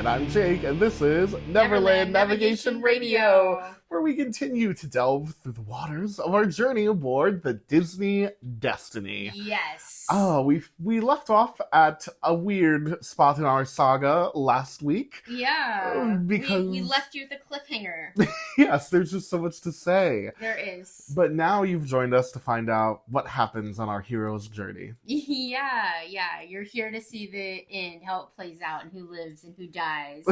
And I'm Jake, and this is Neverland Navigation Radio, where we continue to delve through the waters of our journey aboard the Disney Destiny. Yes. We left off at a weird spot in our saga last week. Yeah. Because we left you with a cliffhanger. Yes, there's just so much to say. There is. But now you've joined us to find out what happens on our hero's journey. Yeah. You're here to see the end, how it plays out, and who lives and who dies.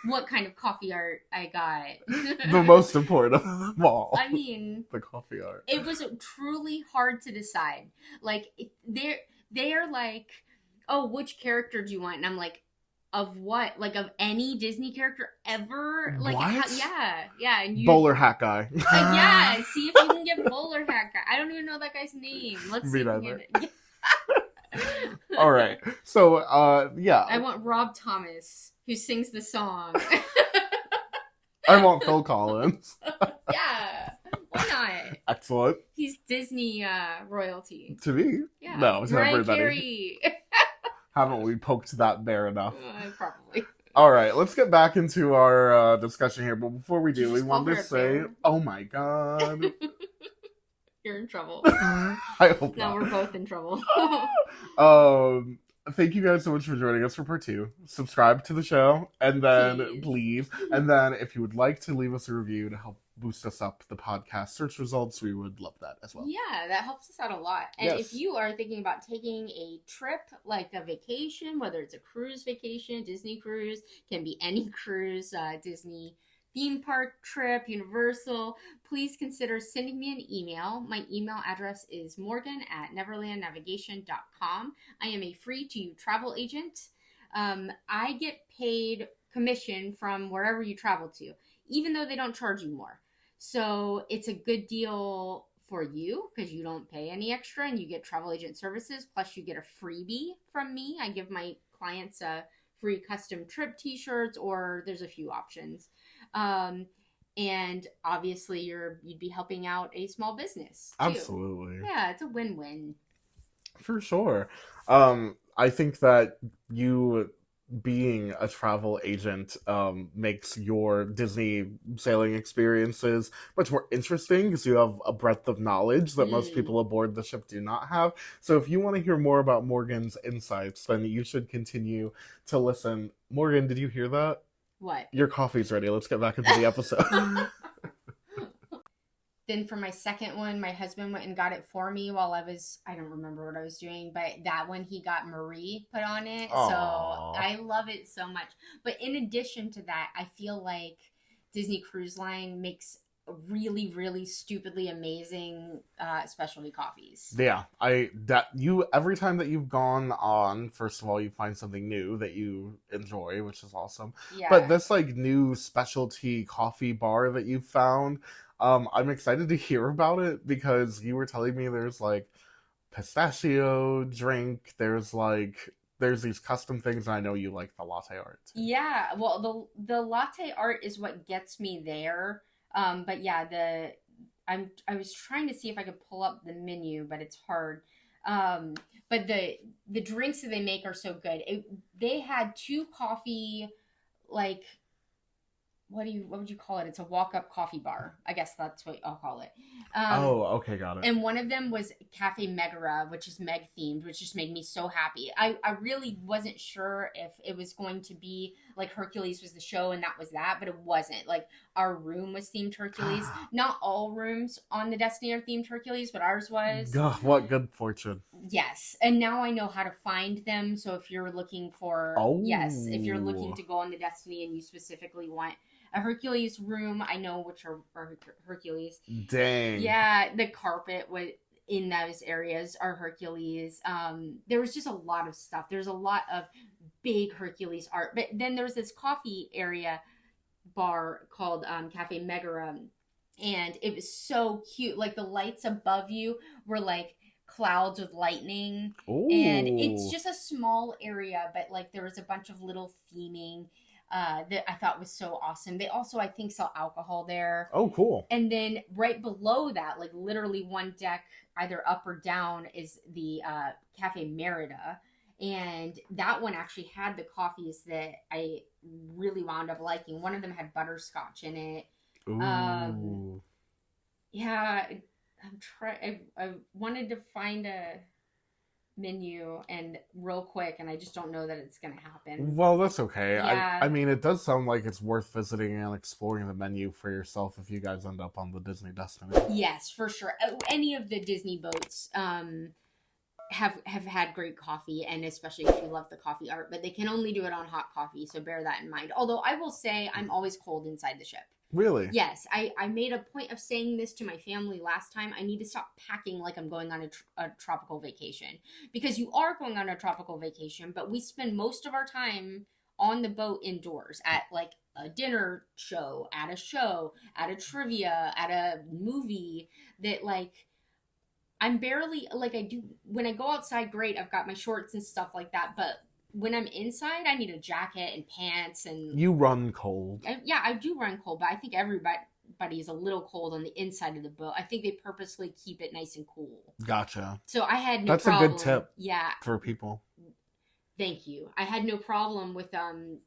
What kind of coffee art I got. The most important of them all. I mean, the coffee art. It was truly hard to decide. Like, they are like, oh, which character do you want? And I'm like, of what? Like, of any Disney character ever? Like, what? Yeah. And you, Bowler Hat Guy. Yeah, see if you can get Bowler Hat Guy. I don't even know that guy's name. Let's see if we can get it. All right. So, yeah. I want Rob Thomas, who sings the song. I want Phil Collins. Yeah. Why not? Excellent. He's Disney royalty. To me? Yeah. No, to Mariah everybody. Carey. Haven't we poked that bear enough? Probably. All right, let's get back into our discussion here. But before we do, Did you we just want call to her a say, bear? oh my god. You're in trouble. I hope No, not. we're both in trouble. Thank you guys so much for joining us for part 2. Subscribe to the show, and then please. And then if you would like to leave us a review to help boost us up the podcast search results, we would love that as well. Yeah, that helps us out a lot. And Yes. if you are thinking about taking a trip, like a vacation, whether it's a cruise vacation, Disney cruise, can be any cruise, Disney theme park trip, Universal, please consider sending me an email. My email address is morgan@neverlandnavigation.com. I am a free-to-you travel agent. I get paid commission from wherever you travel to, even though they don't charge you more. So it's a good deal for you because you don't pay any extra and you get travel agent services. Plus you get a freebie from me. I give my clients free custom trip t-shirts, or there's a few options. And obviously you'd be helping out a small business too. Absolutely. Yeah, it's a win-win. For sure. I think that you being a travel agent makes your Disney sailing experiences much more interesting because you have a breadth of knowledge that most people aboard the ship do not have. So if you want to hear more about Morgan's insights, then you should continue to listen. Morgan, did you hear that? What? Your coffee's ready. Let's get back into the episode. Then for my second one, my husband went and got it for me while I don't remember what I was doing, but that one he got Marie put on it. Aww. So I love it so much. But in addition to that, I feel like Disney Cruise Line makes really, really stupidly amazing specialty coffees. Yeah, every time that you've gone on, first of all, you find something new that you enjoy, which is awesome. Yeah. But this like new specialty coffee bar that you found, I'm excited to hear about it because you were telling me there's like pistachio drink, there's these custom things, and I know you like the latte art too. Yeah, well, the latte art is what gets me there. But yeah, I was trying to see if I could pull up the menu, but it's hard. But the drinks that they make are so good. They had 2 coffee, like, what would you call it? It's a walk-up coffee bar. I guess that's what I'll call it. Okay, got it. And one of them was Cafe Megara, which is Meg themed, which just made me so happy. I really wasn't sure if it was going to be like Hercules was the show and that was that, but it wasn't. Like, our room was themed Hercules. Not all rooms on the Destiny are themed Hercules, but ours was. God, what good fortune. Yes. And now I know how to find them. So if you're looking for, if you're looking to go on the Destiny and you specifically want a Hercules room, I know which are Hercules. Dang. Yeah, the carpet in those areas are Hercules. There was just a lot of stuff. There's a lot of big Hercules art. But then there's this coffee area bar called Cafe Megara, and it was so cute. Like, the lights above you were like clouds with lightning. Ooh. And it's just a small area, but like there was a bunch of little theming that I thought was so awesome. They also, I think, sell alcohol there. Oh, cool. And then right below that, like literally one deck either up or down, is the Cafe Merida. And that one actually had the coffees that I really wound up liking. One of them had butterscotch in it. Ooh. Yeah, I wanted to find a menu and real quick, and I just don't know that it's gonna happen. Well, that's okay. Yeah. I mean, it does sound like it's worth visiting and exploring the menu for yourself if you guys end up on the Disney Destiny. Yes, for sure. Any of the Disney boats have had great coffee, and especially if you love the coffee art, but they can only do it on hot coffee, so bear that in mind. Although I will say I'm always cold inside the ship. Really? Yes, I made a point of saying this to my family last time. I need to stop packing like I'm going on a tropical vacation, because you are going on a tropical vacation, but we spend most of our time on the boat indoors at like a dinner show, at a trivia, at a movie that like I'm barely like I do when I go outside. Great, I've got my shorts and stuff like that, but when I'm inside, I need a jacket and pants and You run cold. yeah, I do run cold, but I think everybody is a little cold on the inside of the boat. I think they purposely keep it nice and cool. Gotcha. So I had no That's problem. a good tip. Yeah. For people. Thank you. I had no problem with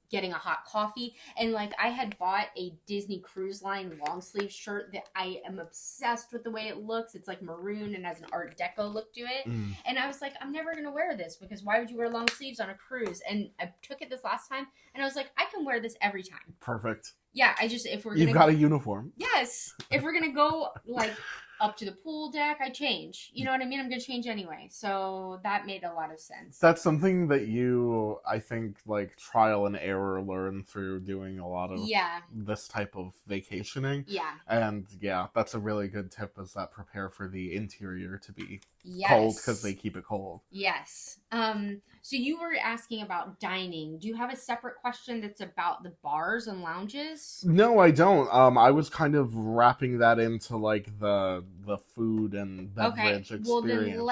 getting a hot coffee, and like I had bought a Disney Cruise Line long sleeve shirt that I am obsessed with the way it looks. It's like maroon and has an Art Deco look to it. And I was like, I'm never gonna wear this because why would you wear long sleeves on a cruise? And I took it this last time, and I was like, I can wear this every time. Perfect. Yeah, if we're You've got a uniform. Yes, if we're gonna go like up to the pool deck, I change. You know what I mean? I'm gonna change anyway. So that made a lot of sense. That's something that you, I think, like trial and error learn through doing a lot of this type of vacationing. Yeah. And yeah, that's a really good tip, is that prepare for the interior to be cold because they keep it cold. Yes. So you were asking about dining. Do you have a separate question that's about the bars and lounges? No, I don't. I was kind of wrapping that into like the food and beverage experience. Well then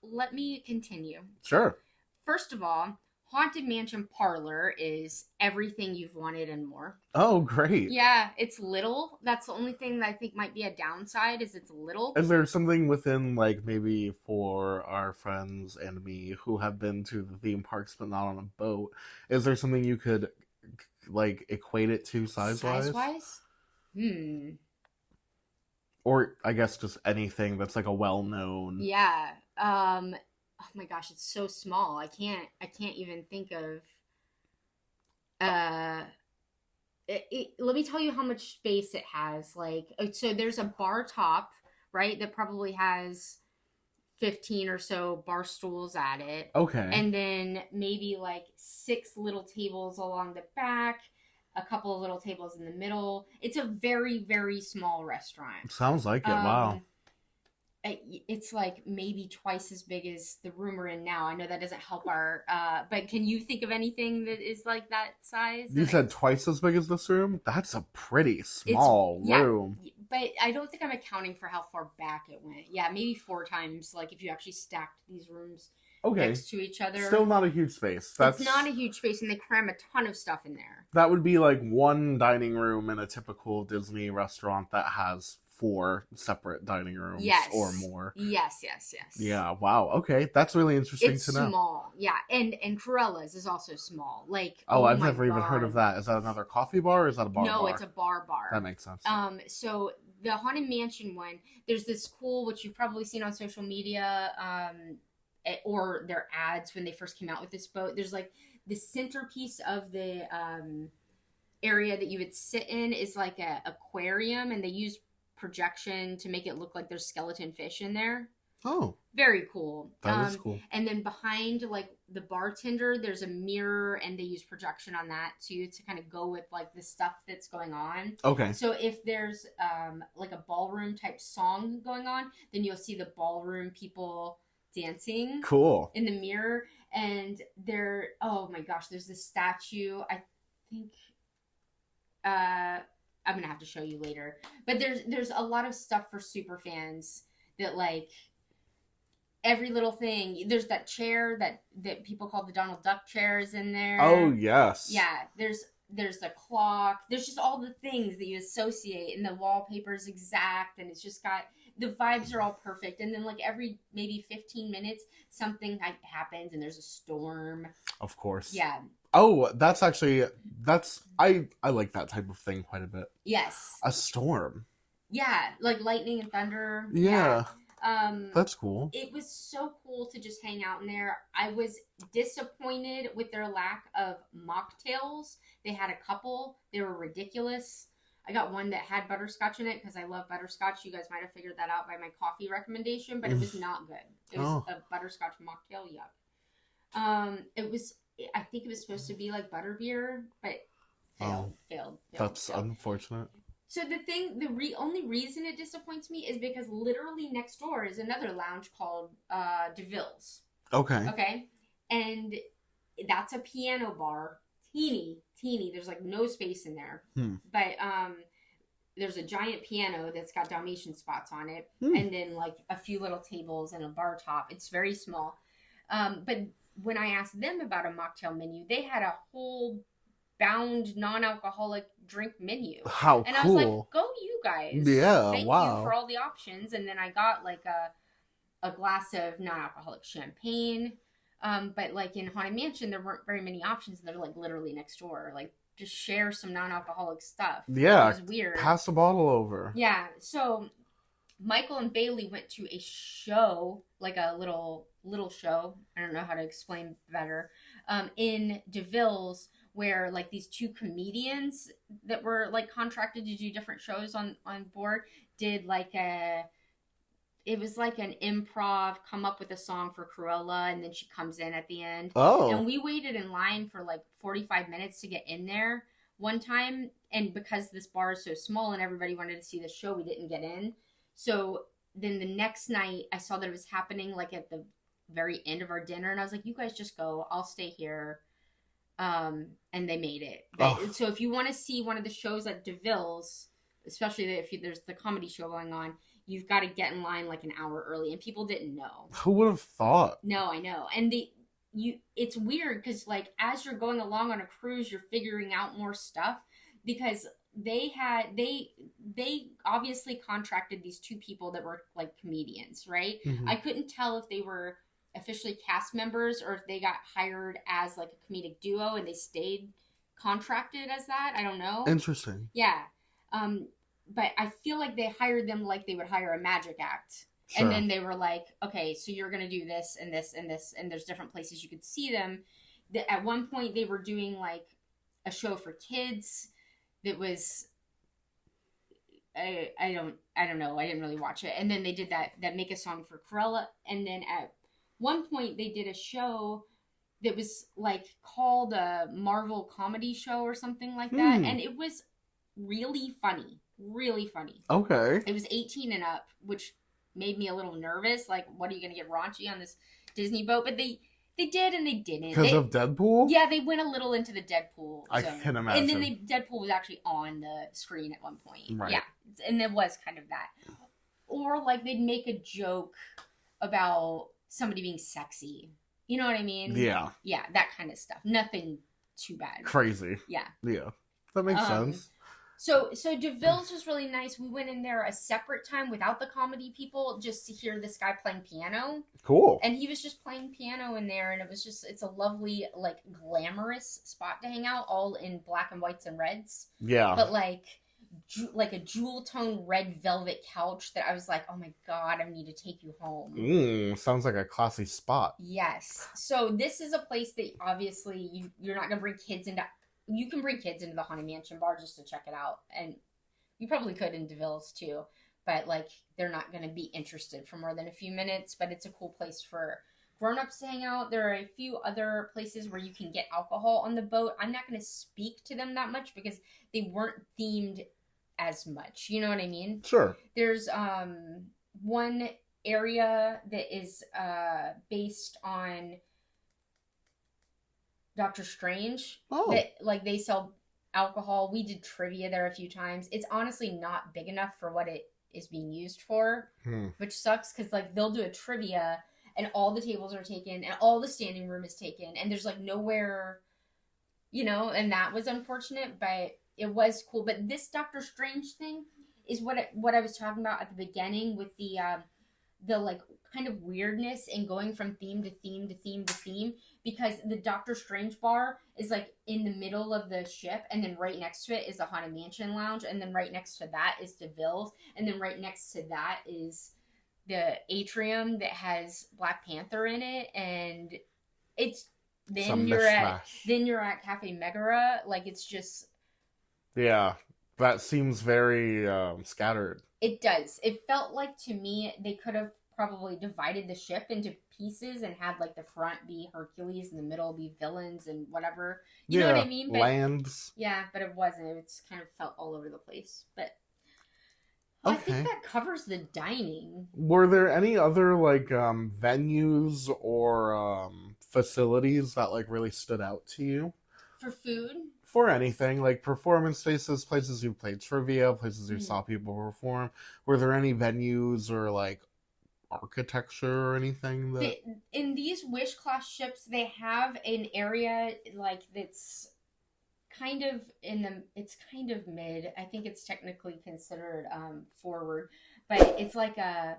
let me continue. Sure. First of all, Haunted Mansion Parlor is everything you've wanted and more. Oh, great. Yeah, it's little. That's the only thing that I think might be a downside, is it's little. Is there something within, like, maybe for our friends and me who have been to the theme parks but not on a boat, is there something you could, like, equate it to size-wise? Size-wise? Or, I guess, just anything that's, like, a well-known... Yeah. Oh my gosh, it's so small. I can't even think of let me tell you how much space it has. Like, so there's a bar top, right, that probably has 15 or so bar stools at it. Okay. And then maybe like 6 little tables along the back, a couple of little tables in the middle. It's a very, very small restaurant. Sounds like it. Wow. It's like maybe twice as big as the room we're in now. I know that doesn't help our, but can you think of anything that is like that size? You said twice as big as this room? That's a pretty small room. But I don't think I'm accounting for how far back it went. Yeah, maybe 4 times, like if you actually stacked these rooms next to each other. Still not a huge space. It's not a huge space, and they cram a ton of stuff in there. That would be like one dining room in a typical Disney restaurant that has 4 separate dining rooms or more. Yes. Yeah, wow. Okay, that's really interesting to know. It's small. Yeah, and Corella's is also small. Like, I've never even heard of that. Is that another coffee bar or is that a bar? No, it's a bar. That makes sense. So the Haunted Mansion one, there's this cool, which you've probably seen on social media, or their ads when they first came out with this boat. There's like the centerpiece of the area that you would sit in is like a aquarium, and they use projection to make it look like there's skeleton fish in there. Oh, very cool. That is cool. And then behind like the bartender, there's a mirror, and they use projection on that too to kind of go with like the stuff that's going on. Okay. So if there's like a ballroom type song going on, then you'll see the ballroom people dancing. Cool. In the mirror, and oh my gosh, there's this statue. I think I'm gonna have to show you later. But there's a lot of stuff for super fans that like every little thing. There's that chair that people call the Donald Duck chair is in there. Oh yes. Yeah. There's a clock. There's just all the things that you associate, and the wallpaper is exact, and it's just got the vibes are all perfect. And then like every maybe 15 minutes, something happens and there's a storm. Of course. Yeah. Oh, I like that type of thing quite a bit. Yes. A storm. Yeah, like lightning and thunder. Yeah. Yeah. That's cool. It was so cool to just hang out in there. I was disappointed with their lack of mocktails. They had a couple. They were ridiculous. I got one that had butterscotch in it because I love butterscotch. You guys might have figured that out by my coffee recommendation, but it was not good. It was a butterscotch mocktail. Yuck. It was. I think it was supposed to be like butterbeer, but failed. That's unfortunate. So the only reason it disappoints me is because literally next door is another lounge called DeVille's. Okay. Okay. And that's a piano bar. Teeny. There's like no space in there. But there's a giant piano that's got Dalmatian spots on it. And then like a few little tables and a bar top. It's very small. But when I asked them about a mocktail menu, they had a whole bound non-alcoholic drink menu. How and cool. I was like, go you guys. Yeah, Thank wow. you for all the options. And then I got like a glass of non-alcoholic champagne. But like in Haunted Mansion, there weren't very many options. And they're like literally next door. Like just share some non-alcoholic stuff. Yeah. It was weird. Pass the bottle over. Yeah. So Michael and Bailey went to a show, like a little show. I don't know how to explain better. In DeVille's, where like these two comedians that were like contracted to do different shows on board did like it was like an improv, come up with a song for Cruella, and then she comes in at the end. Oh. And we waited in line for like 45 minutes to get in there one time. And because this bar is so small and everybody wanted to see the show, we didn't get in. So then the next night I saw that it was happening like at the very end of our dinner. And I was like, you guys just go. I'll stay here. And they made it. But, so if you want to see one of the shows at DeVille's, especially if there's the comedy show going on, you've got to get in line like an hour early, and people didn't know. Who would have thought? No, I know. And it's weird because like as you're going along on a cruise, you're figuring out more stuff because they obviously contracted these two people that were like comedians, right? Mm-hmm. I couldn't tell if they were officially cast members or if they got hired as like a comedic duo and they stayed contracted as that. I don't know. Interesting. Yeah. But I feel like they hired them like they would hire a magic act. Sure. And then they were like, okay, so you're going to do this and this and this. And there's different places you could see them. At one point they were doing like a show for kids that was, I don't know. I didn't really watch it. And then they did that Make a Song for Cruella. And then at one point they did a show that was like called a Marvel comedy show or something like that. And it was really funny. Okay. It was 18 and up, which made me a little nervous. Like, what are you going to get raunchy on this Disney boat? But they did and they didn't. Because of Deadpool? Yeah, they went a little into the Deadpool zone. I can imagine. And then Deadpool was actually on the screen at one point. Right. Yeah, and it was kind of that. Or like they'd make a joke about somebody being sexy. You know what I mean? Yeah. Yeah, that kind of stuff. Nothing too bad. Crazy. Yeah. Yeah. That makes sense. So DeVille's was really nice. We went in there a separate time without the comedy people just to hear this guy playing piano. Cool. And he was just playing piano in there, and it's a lovely, like, glamorous spot to hang out, all in black and whites and reds. Yeah. But like a jewel tone red velvet couch that I was like, oh my god, I need to take you home. Sounds like a classy spot. Yes. So this is a place that obviously you're not gonna bring kids into. You can bring kids into the Haunted Mansion bar just to check it out, and you probably could in DeVille's too, but like they're not going to be interested for more than a few minutes. But it's a cool place for grown-ups to hang out. There are a few other places where you can get alcohol on the boat. I'm not going to speak to them that much because they weren't themed as much. You know what I mean? Sure. There's one area that is based on Doctor Strange. Oh. That, like, they sell alcohol. We did trivia there a few times. It's honestly not big enough for what it is being used for, which sucks because, like, they'll do a trivia and all the tables are taken and all the standing room is taken and there's, like, nowhere, you know, and that was unfortunate, but it was cool. But this Doctor Strange thing, is what I was talking about at the beginning with the like kind of weirdness and going from theme to theme to theme to theme, because the Doctor Strange bar is like in the middle of the ship, and then right next to it is the Haunted Mansion lounge, and then right next to that is DeVille's, and then right next to that is the atrium that has Black Panther in it, and it's Some mishmash. then you're at Cafe Megara. Like, it's just, Yeah, that seems very scattered. it does. It felt like, to me, they could have probably divided the ship into pieces and had like the front be Hercules and the middle be villains and whatever. You know what I mean? But, lands. yeah, but it wasn't. It's kind of felt all over the place. But I think that covers the dining. Were there any other like venues or facilities that like really stood out to you? For food? For anything, like performance spaces, places you played trivia, places you saw people perform. Were there any venues or like architecture or anything that in these Wish class ships, they have an area like that's kind of it's kind of mid. I think it's technically considered forward, but it's like a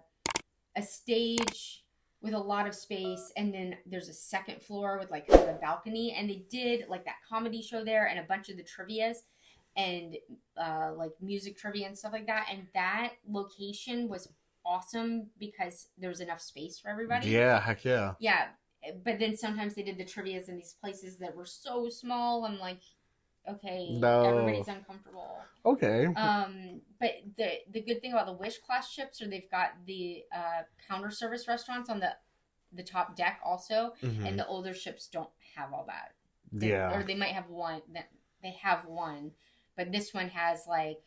stage with a lot of space, and then there's a second floor with like kind of a balcony, and they did like that comedy show there and a bunch of the trivias and like music trivia and stuff like that, and that location was awesome because there was enough space for everybody. Yeah, heck yeah. Yeah, but then sometimes they did the trivias in these places that were so small. I'm like, okay, no. Everybody's uncomfortable. Okay. But the good thing about the Wish class ships are they've got the counter service restaurants on the top deck also, and the older ships don't have all that. Or they might have one. They have one, but this one has like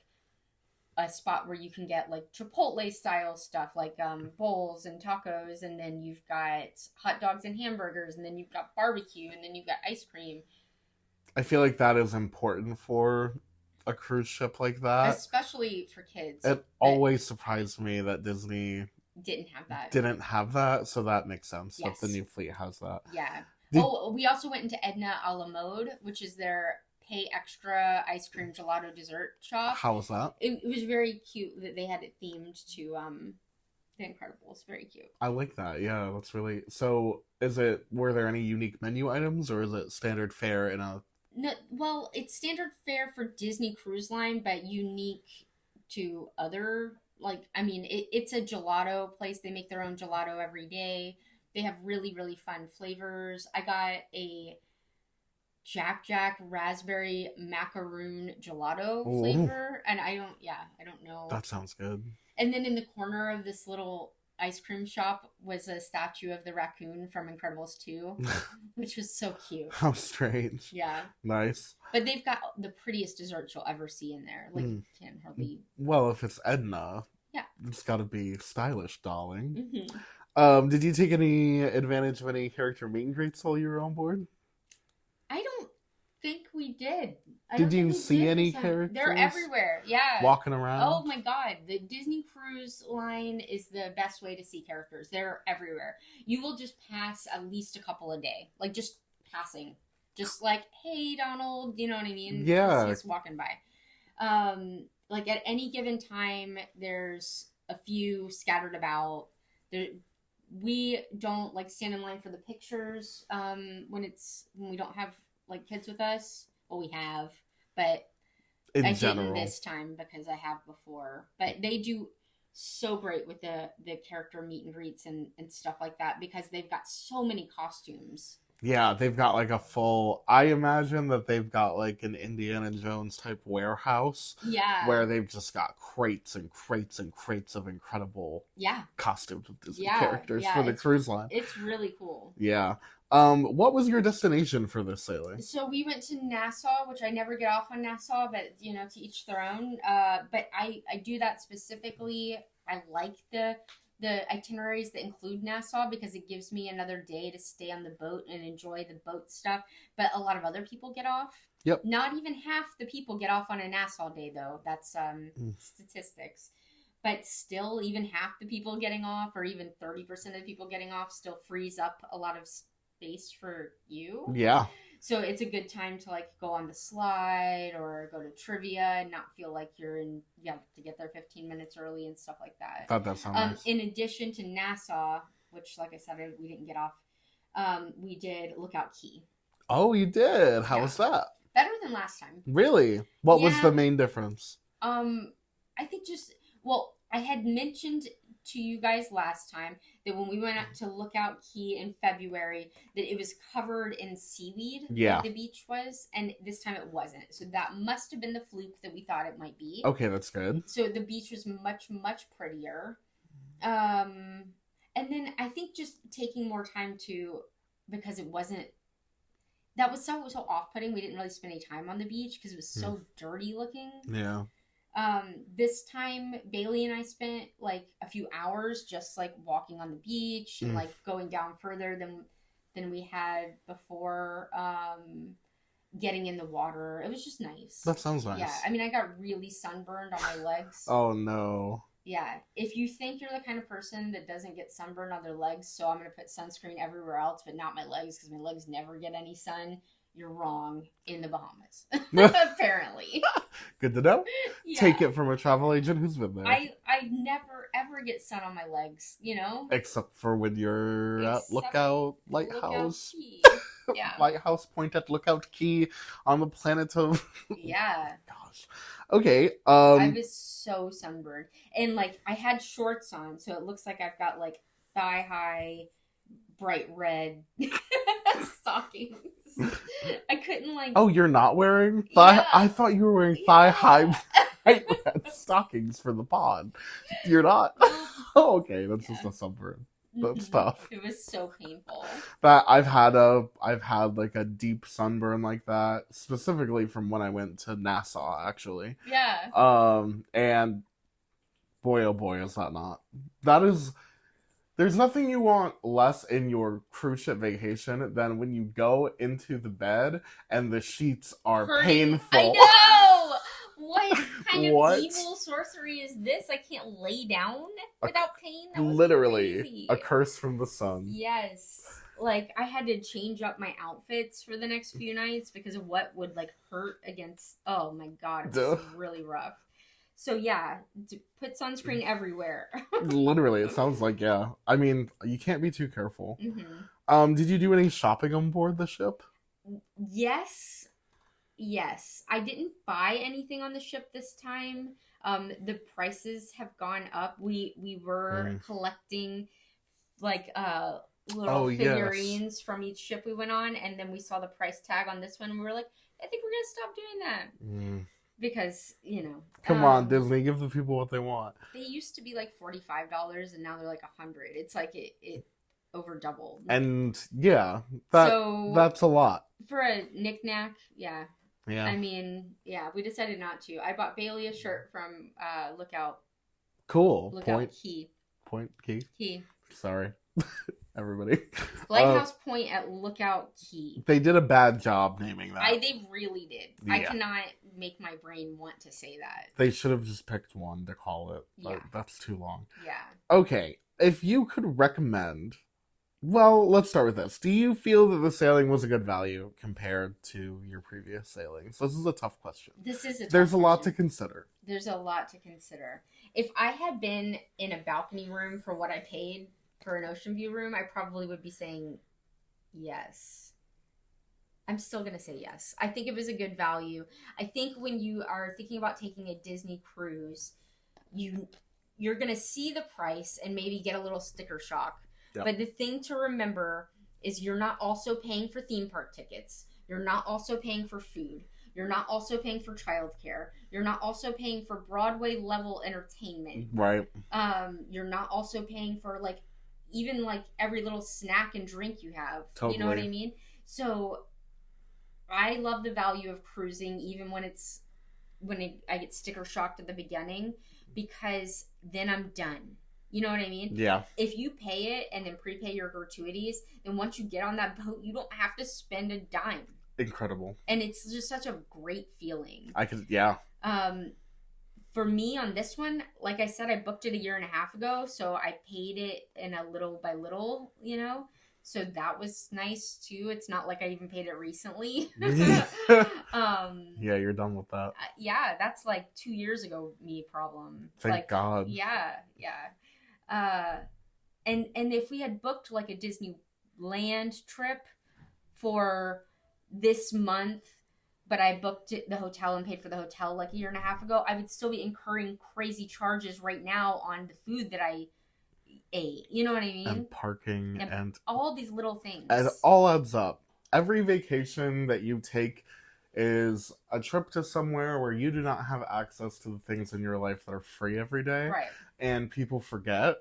a spot where you can get like Chipotle style stuff, like bowls and tacos, and then you've got hot dogs and hamburgers, and then you've got barbecue, and then you've got ice cream. I feel like that is important for a cruise ship like that, especially for kids. It always surprised me that Disney didn't have that, so that makes sense. Yes. That the new fleet has that. Yeah. We also went into Edna a la Mode, which is their pay extra ice cream gelato dessert shop. How was that? It was very cute that they had it themed to The Incredibles. Very cute. I like that. Yeah, that's really. So, were there any unique menu items, or is it standard fare in a? No, well, it's standard fare for Disney Cruise Line, but unique to other. Like, I mean, it's a gelato place. They make their own gelato every day. They have really, really fun flavors. I got a Jack raspberry macaroon gelato flavor, and I don't know. That sounds good. And then in the corner of this little ice cream shop was a statue of the raccoon from Incredibles 2, which was so cute. How strange. Yeah. Nice. But they've got the prettiest dessert you'll ever see in there. Like, can hardly. Well, if it's Edna, yeah, it's got to be stylish, darling. Mm-hmm. Did you take any advantage of any character meet and greets while you were on board? I don't think we did. Did you see any characters? They're everywhere. Yeah. Walking around? Oh my god. The Disney Cruise Line is the best way to see characters. They're everywhere. You will just pass at least a couple a day. Like, just passing. Just like, hey, Donald. You know what I mean? Yeah. Just walking by. Like, at any given time, there's a few scattered about. We don't, like, stand in line for the pictures when we don't have, like, kids with us. Well, we have, but I didn't this time because I have before. But they do so great with the character meet and greets and stuff like that because they've got so many costumes. Yeah, they've got like a full. I imagine that they've got like an Indiana Jones type warehouse. Yeah. Where they've just got crates and crates and crates of incredible costumes of Disney characters for the cruise line. It's really cool. Yeah. What was your destination for this sailing? So we went to Nassau, which I never get off on Nassau, but you know, to each their own. But I do that specifically. I like the itineraries that include Nassau because it gives me another day to stay on the boat and enjoy the boat stuff. But a lot of other people get off. Yep. Not even half the people get off on a Nassau day, though. That's statistics. But still, even half the people getting off, or even 30% of the people getting off, still frees up a lot of space for you. Yeah. So it's a good time to like go on the slide or go to trivia and not feel like you have to get there 15 minutes early and stuff like that. That does sound nice. In addition to Nassau, which like I said, we didn't get off, we did Lookout Key. Oh, you did? How was that? Better than last time. Really? What was the main difference? I think I had mentioned to you guys last time that when we went out to Lookout Key in February, that it was covered in seaweed. Yeah. Like the beach was, and this time it wasn't. So that must have been the fluke that we thought it might be. Okay, that's good. So the beach was much, much prettier. And then I think just taking more time because it wasn't, that was so off-putting. We didn't really spend any time on the beach because it was so dirty looking. Yeah. This time Bailey and I spent like a few hours just like walking on the beach and like going down further than we had before, getting in the water. It was just nice. That sounds nice. Yeah, I mean, I got really sunburned on my legs. Oh no. Yeah, if you think you're the kind of person that doesn't get sunburned on their legs, so I'm going to put sunscreen everywhere else, but not my legs because my legs never get any sun, you're wrong in the Bahamas. Apparently. Good to know. Yeah. Take it from a travel agent who's been there. I never, ever get sun on my legs, you know? Except for when you're at Lookout Lighthouse. Yeah. Lighthouse Point at Lookout Key on the planet of... Yeah. Gosh. Okay. I was so sunburned. And, like, I had shorts on, so it looks like I've got, like, thigh-high, bright red stockings. I couldn't, like... Oh, you're not wearing thigh... Yeah. I thought you were wearing thigh-high bright red stockings for the pod. You're not? Oh, okay. That's just a sunburn. That's tough. It was so painful. That I've had like a deep sunburn like that, specifically from when I went to Nassau, actually. Yeah. And boy, oh boy, is that not. That is. There's nothing you want less in your cruise ship vacation than when you go into the bed and the sheets are painful. I know! What kind of evil sorcery is this? I can't lay down without pain? That literally crazy. A curse from the sun. Yes. Like, I had to change up my outfits for the next few nights because of what would, like, hurt against... Oh, my God. It was really rough. So, yeah. Put sunscreen everywhere. Literally. It sounds like, yeah. I mean, you can't be too careful. Mm-hmm. Did you do any shopping on board the ship? Yes, I didn't buy anything on the ship this time. The prices have gone up. We were collecting like little figurines from each ship we went on, and then we saw the price tag on this one, and we were like, I think we're gonna stop doing that because Come on, Disney, give the people what they want. They used to be like $45, and now they're like $100. It's like it over doubled. And yeah, that's a lot for a knickknack. Yeah. Yeah. I mean, yeah, we decided not to. I bought Bailey a shirt from Lookout. Cool. Lookout Key. Point Key? Key. Sorry, everybody. Lighthouse Point at Lookout Key. They did a bad job naming that. They really did. Yeah. I cannot make my brain want to say that. They should have just picked one to call it. Yeah. That's too long. Yeah. Okay, if you could recommend... Well, let's start with this. Do you feel that the sailing was a good value compared to your previous sailings? This is a tough question. There's a lot to consider. There's a lot to consider. If I had been in a balcony room for what I paid for an ocean view room, I probably would be saying yes. I'm still going to say yes. I think it was a good value. I think when you are thinking about taking a Disney cruise, you're going to see the price and maybe get a little sticker shock. Yep. But the thing to remember is you're not also paying for theme park tickets. You're not also paying for food. You're not also paying for childcare. You're not also paying for Broadway level entertainment. Right. You're not also paying for even every little snack and drink you have. Totally. You know what I mean? So I love the value of cruising even when I get sticker shocked at the beginning, because then I'm done. You know what I mean? Yeah. If you pay it and then prepay your gratuities, then once you get on that boat, you don't have to spend a dime. Incredible. And it's just such a great feeling. Yeah. For me on this one, like I said, I booked it a year and a half ago, so I paid it in a little by little, So that was nice too. It's not like I even paid it recently. Yeah, you're done with that. Yeah, that's like 2 years ago me problem. Thank like, God. Yeah, yeah. And if we had booked like a Disneyland trip for this month, but I booked the hotel and paid for the hotel like a year and a half ago, I would still be incurring crazy charges right now on the food that I ate. You know what I mean? And parking and all these little things. It all adds up. Every vacation that you take is a trip to somewhere where you do not have access to the things in your life that are free every day. Right. And people forget.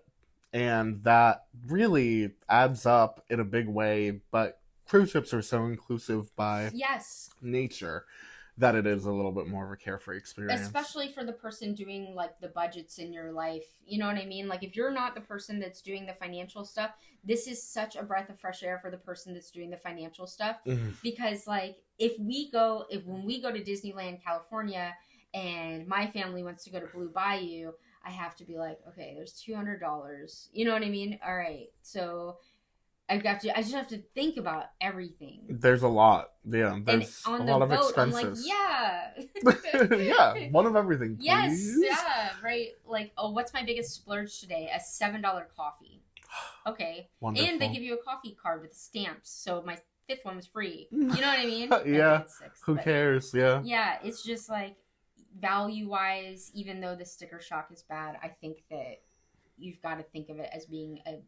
And that really adds up in a big way. But cruise ships are so inclusive by nature that it is a little bit more of a carefree experience. Especially for the person doing like the budgets in your life. You know what I mean? Like if you're not the person that's doing the financial stuff, this is such a breath of fresh air for the person that's doing the financial stuff. Mm-hmm. Because like when we go to Disneyland, California, and my family wants to go to Blue Bayou, I have to be like, okay, there's $200. You know what I mean? All right. So I just have to think about everything. There's a lot. Yeah, there's a lot of expenses. I'm like, yeah, one of everything, please. Yes, yeah, right. Like, oh, what's my biggest splurge today? A $7 coffee. Okay. Wonderful. And they give you a coffee card with stamps, so my 5th one was free. You know what I mean? Yeah. Six, who cares? Yeah. Yeah, it's just like value-wise, even though the sticker shock is bad, I think that you've got to think of it as being a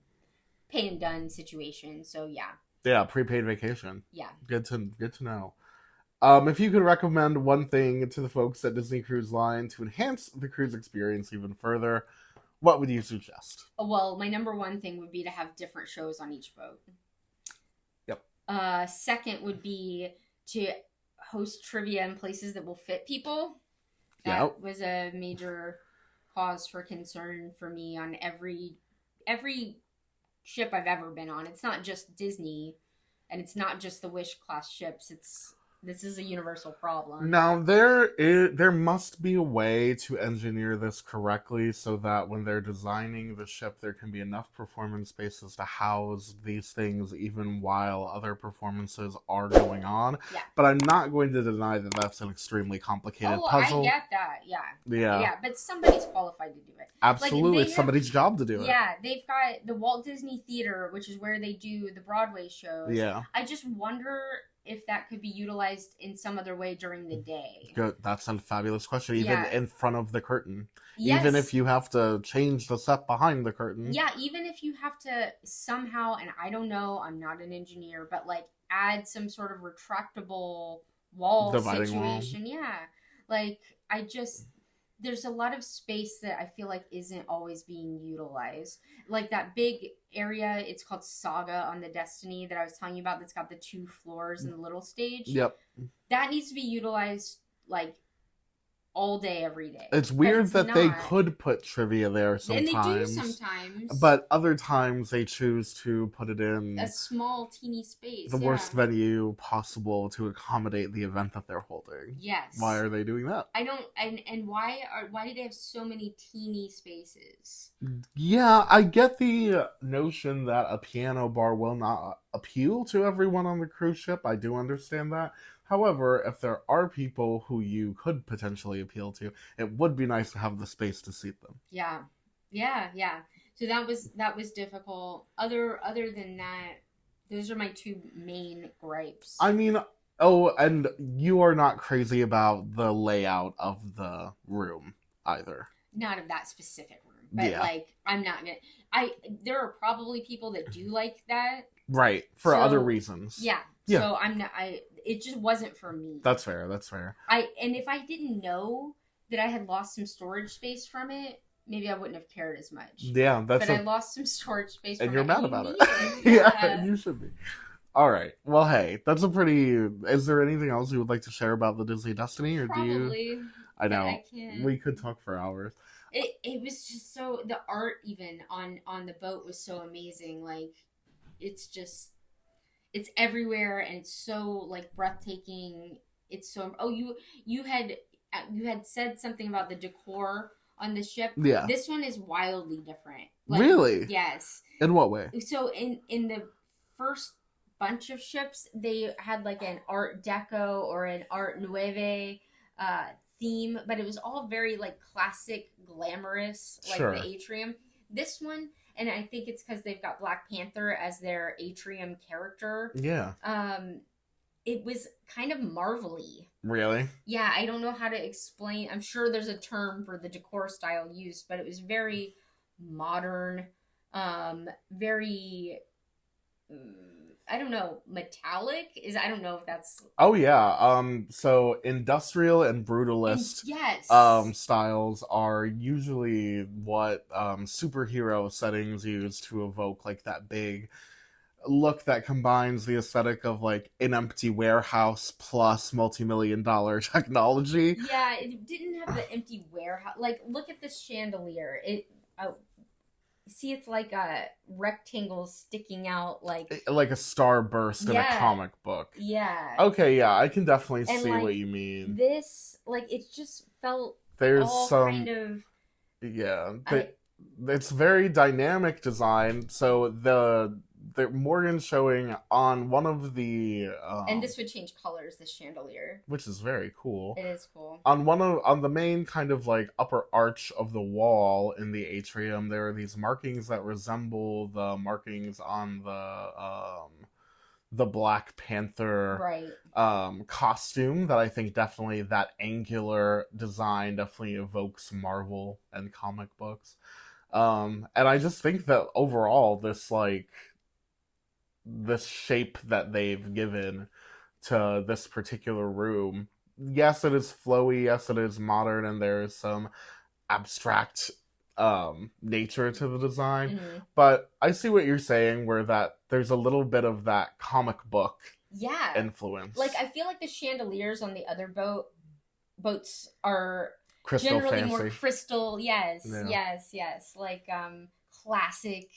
pay and done situation. So yeah, prepaid vacation. Yeah, good to know. If you could recommend one thing to the folks at Disney Cruise Line to enhance the cruise experience even further, what would you suggest? Well, my number one thing would be to have different shows on each boat. Yep. Second would be to host trivia in places that will fit people. That was a major cause for concern for me on every ship I've ever been on. It's not just Disney, and it's not just the Wish class ships. This is a universal problem. Now, there must be a way to engineer this correctly so that when they're designing the ship, there can be enough performance spaces to house these things even while other performances are going on. Yeah. But I'm not going to deny that that's an extremely complicated puzzle. I get that, yeah. Yeah. Yeah, but somebody's qualified to do it. Absolutely, it's somebody's job to do it. Yeah, they've got the Walt Disney Theater, which is where they do the Broadway shows. Yeah. I just wonder if that could be utilized in some other way during the day. Good. That's a fabulous question. Even in front of the curtain. Yes. Even if you have to change the set behind the curtain. Yeah, even if you have to somehow, and I don't know, I'm not an engineer, but like add some sort of retractable wall situation. Yeah. Like there's a lot of space that I feel like isn't always being utilized. Like that big area, it's called Saga on the Destiny that I was telling you about, that's got the 2 floors and the little stage. Yep. That needs to be utilized like all day, every day. It's weird that they could put trivia there sometimes. And they do sometimes. But other times they choose to put it in a small, teeny space. The worst venue possible to accommodate the event that they're holding. Yes. Why are they doing that? I don't, and why do they have so many teeny spaces? Yeah, I get the notion that a piano bar will not appeal to everyone on the cruise ship. I do understand that. However, if there are people who you could potentially appeal to, it would be nice to have the space to seat them. Yeah. So that was difficult. Other than that, those are my 2 main gripes. I mean, and you are not crazy about the layout of the room either. Not of that specific room, but like I'm not gonna. There are probably people that do like that, right? For other reasons. Yeah. So I'm not. It just wasn't for me. That's fair. And if I didn't know that I had lost some storage space from it, maybe I wouldn't have cared as much. Yeah, but I lost some storage space from it. And you're mad about it. Yeah, you should be. All right. Well, hey, that's a pretty... Is there anything else you would like to share about the Disney Destiny? Or Probably. Do you... I know. I can't. We could talk for hours. It was just so... The art even on the boat was so amazing. Like, it's just... It's everywhere, and it's so like breathtaking. It's so... Oh, you had said something about the decor on the ship. Yeah. This one is wildly different. Like, really? Yes. In what way? So in the first bunch of ships, they had like an Art Deco or an Art Nueve theme, but it was all very like classic, glamorous, like Sure. the atrium. This one, and I think it's because they've got Black Panther as their atrium character. Yeah. It was kind of Marvel-y. Really? Yeah, I don't know how to explain. I'm sure there's a term for the decor style used, but it was very modern, very I don't know, metallic is I don't know if that's Oh yeah. So industrial and brutalist yes. styles are usually what superhero settings use to evoke like that big look that combines the aesthetic of like an empty warehouse plus multi-million-dollar technology. Yeah, it didn't have the empty warehouse. Like, look at this chandelier. See, it's like a rectangle sticking out, like a starburst in a comic book. Yeah. Okay, yeah, I can definitely and see like, what you mean. This, like, it just felt There's all some kind of yeah. It's very dynamic design. So the Morgan's showing on one of the and this would change colors, this chandelier, which is very cool. It is cool. On the main kind of like upper arch of the wall in the atrium, there are these markings that resemble the markings on the Black Panther costume. That I think definitely that angular design definitely evokes Marvel and comic books. And I just think that overall this shape that they've given to this particular room, yes, it is flowy, yes, it is modern, and there is some abstract nature to the design. Mm-hmm. But I see what you're saying, where that there's a little bit of that comic book influence. Like, I feel like the chandeliers on the other boats are crystal generally fancy. more crystal. Yes. Like classic,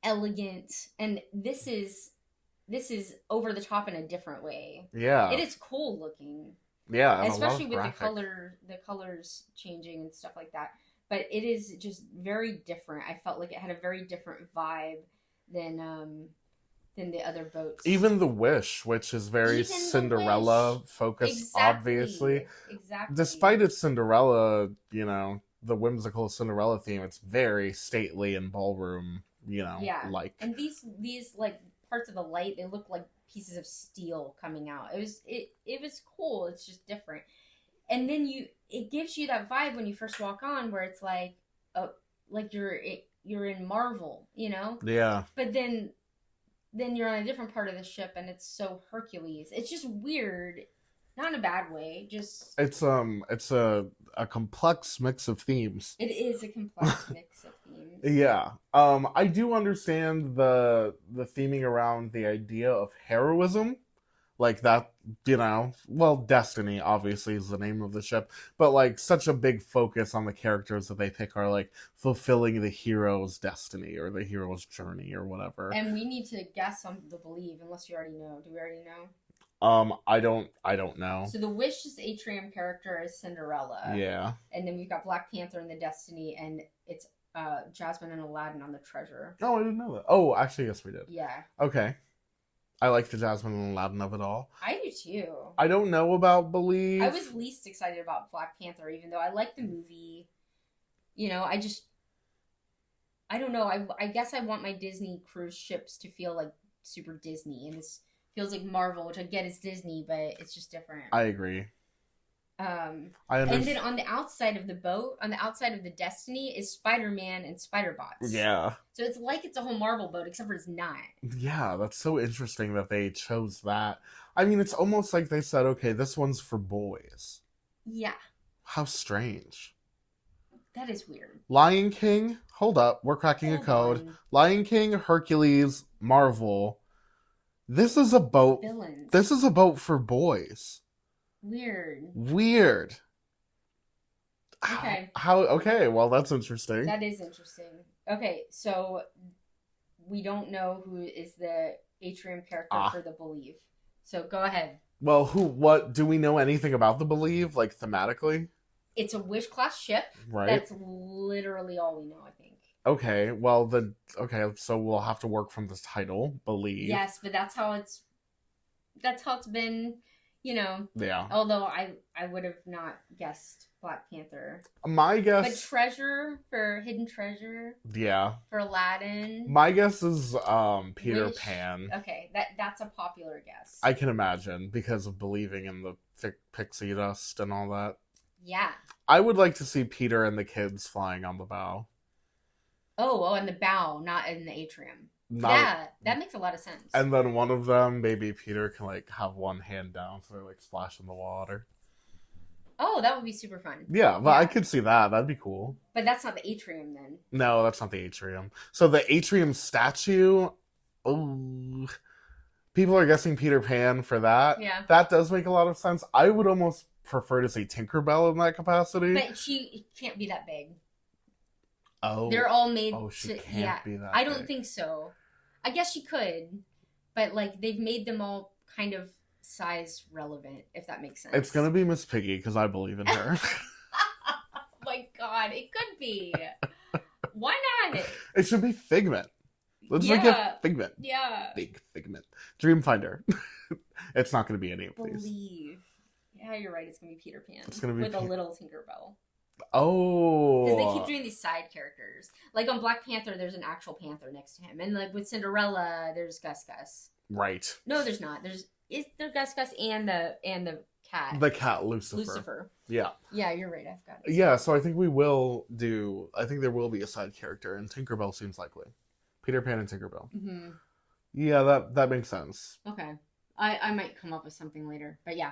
elegant, and this is over the top in a different way. Yeah, it is cool looking. Yeah, especially with the colors changing and stuff like that. But it is just very different. I felt like it had a very different vibe than the other boats. Even the Wish, which is very Cinderella focused, obviously. Exactly. Despite its Cinderella, the whimsical Cinderella theme, it's very stately and ballroom, like. And these like parts of the light, they look like pieces of steel coming out. It was cool. It's just different. And then it gives you that vibe when you first walk on, where it's like you're in Marvel, Yeah. But then you're on a different part of the ship, and it's so Hercules. It's just weird, not in a bad way. Just it's a complex mix of themes. It is a complex mix of themes. Yeah. I do understand the theming around the idea of heroism. Like that, Destiny obviously is the name of the ship, but like such a big focus on the characters that they pick are like fulfilling the hero's destiny or the hero's journey or whatever. And we need to guess on the Believe, unless you already know. Do we already know? I don't know. So the Wish's atrium character is Cinderella. Yeah. And then we've got Black Panther and the Destiny, and it's Jasmine and Aladdin on the Treasure. Oh, I didn't know that. Oh, actually, yes, we did. Yeah. Okay. I like the Jasmine and Aladdin of it all. I do too. I don't know about Believe. I was least excited about Black Panther, even though I like the movie. I don't know. I guess I want my Disney cruise ships to feel like super Disney, and this feels like Marvel, which I get is Disney, but it's just different. I agree. And then on the outside of the boat, on the outside of the Destiny, is Spider-Man and Spider-Bots. Yeah. So it's like it's a whole Marvel boat, except for it's not. Yeah, that's so interesting that they chose that. I mean, it's almost like they said, okay, this one's for boys. Yeah. How strange. That is weird. Lion King, hold up, we're cracking a code. Lion King, Hercules, Marvel. This is a boat. Villains. This is a boat for boys. Weird. Okay. Okay, well, that's interesting. That is interesting. Okay, so we don't know who is the atrium character for the Believe. So go ahead. Well, what do we know anything about the Believe, like thematically? It's a Wish class ship. Right. That's literally all we know, I think. Okay, so we'll have to work from this title, believe. Yes, but that's how it's been, you know. Yeah. Although I would have not guessed Black Panther. My But guess. treasure for Hidden Treasure Yeah. for Aladdin. My guess is Peter Wish. Pan. Okay, that's a popular guess. I can imagine because of believing in the pixie dust and all that. Yeah. I would like to see Peter and the kids flying on the bow. Oh, in the bow, not in the atrium. Not, Yeah, that makes a lot of sense. And then one of them, maybe Peter, can like have one hand down so they're like splashing the water. Oh, that would be super fun. Yeah, but Yeah. I could see that. That'd be cool. But that's not the atrium then. No, that's not the atrium. So the atrium statue, oh, people are guessing Peter Pan for that. Yeah. That does make a lot of sense. I would almost prefer to say Tinkerbell in that capacity. But she can't be that big. Oh, They're all made she to, can't yeah. be that I don't big. think so. I guess she could, but like they've made them all kind of size relevant, if that makes sense. It's gonna be Miss Piggy because I believe in her. Oh my god, it could be. Why not? It should be Figment. Let's make Yeah. it Figment. Yeah. Big Figment. Dreamfinder. It's not gonna be any of these. Believe. Yeah, you're right. It's gonna be Peter Pan. It's gonna be with a little Tinkerbell. Oh. Because they keep doing these side characters. Like on Black Panther, there's an actual panther next to him, and like with Cinderella, there's Gus Gus. Right. No, there's not. There's Gus Gus and the cat. The cat Lucifer. Lucifer. Yeah. Yeah, you're right. I forgot. Yeah, so I think there will be a side character, and Tinkerbell seems likely. Peter Pan and Tinkerbell. Mm-hmm. Yeah, that makes sense. Okay. I might come up with something later, but yeah.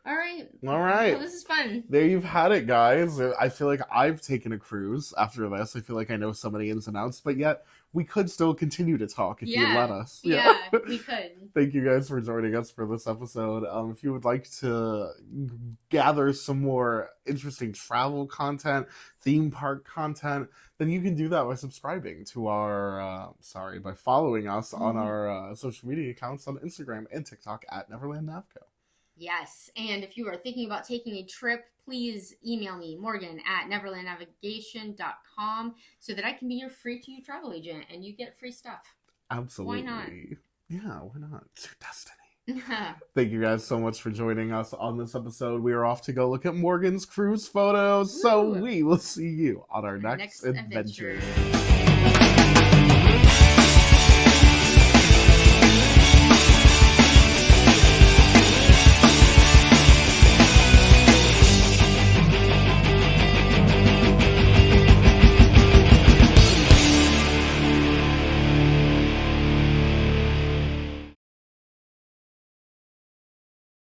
All right. All right. Well, this is fun. There you've had it, guys. I feel like I've taken a cruise after this. I feel like I know so many ins and outs, but yet we could still continue to talk if you let us. Yeah, we could. Thank you guys for joining us for this episode. If you would like to gather some more interesting travel content, theme park content, then you can do that by subscribing to by following us on our social media accounts on Instagram and TikTok at Neverland Navco. Yes, and if you are thinking about taking a trip, please email me, morgan@neverlandnavigation.com, so that I can be your free-to-you travel agent and you get free stuff. Absolutely. Why not? Yeah, why not? It's your destiny. Thank you guys so much for joining us on this episode. We are off to go look at Morgan's cruise photos, so we will see you on our next adventure.